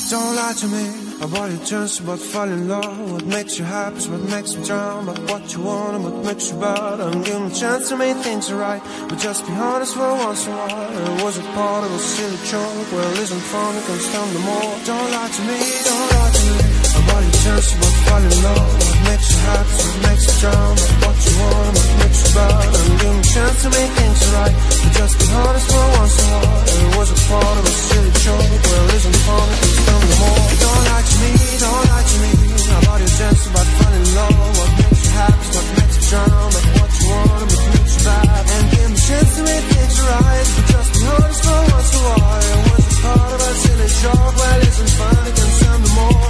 Don't lie to me about your chance, about falling in love. What makes you happy is what makes you drown. About what you want and what makes you bad. And give me a chance to make things right, but just be honest for once in a while. It was a part of a silly joke. Well, isn't fun, you can stand no more. Don't lie to me, don't lie to me about your chance, about falling in love. What makes you happy is what makes you drown. About what you want and what makes you bad. And give me a chance to make things right, but just be honest for once in a while. It was a part of a silly joke. Well, isn't fun, you can stand no more. Don't lie to me, don't lie to me about your chance, about falling in love. What makes you happy is what makes you drown. About what you want and what makes you bad. And give me a chance to make things right, but just be honest for once in a while. It was a part of a silly joke. Well, isn't fun, you can stand no more.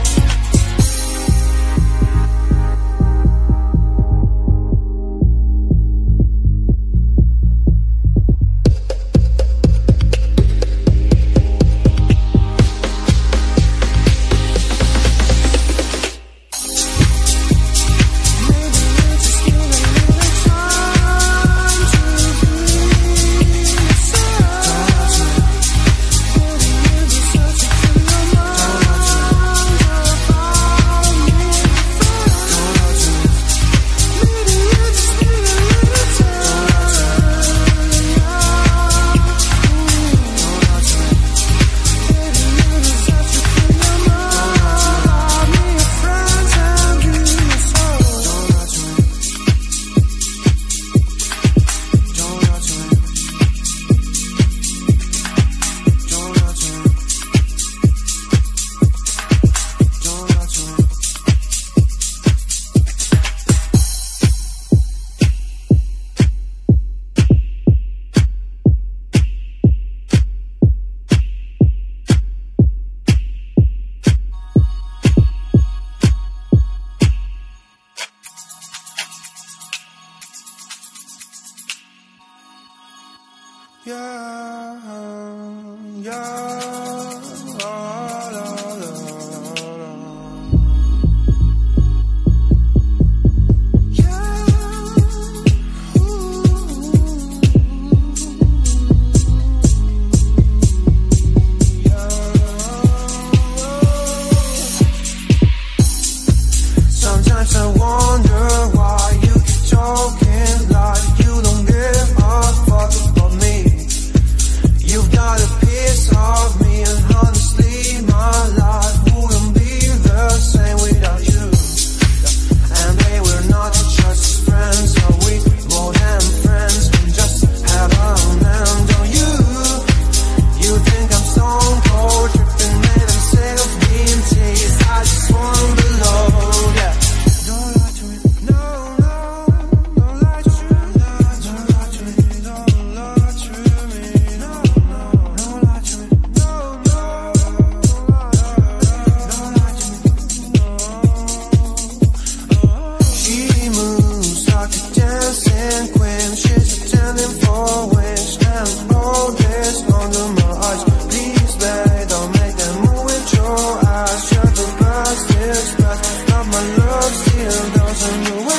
express, but my love still doesn't know way.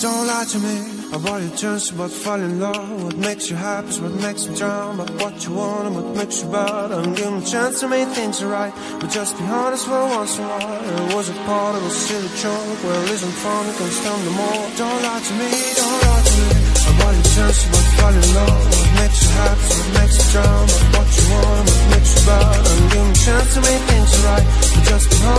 Don't lie to me about your chance, about falling in love. What makes you happy is what makes you drown. About what you want and what makes you bad. I'm giving a chance to make things right, but just be honest for once in a while. It was a part of a silly joke. Well, isn't fun, it can stand no more. Don't lie to me, don't lie to me about your chance, about falling in love. What makes you happy is what makes you drown. About what you want and what makes you bad. I'm giving a chance to make things right, but just be honest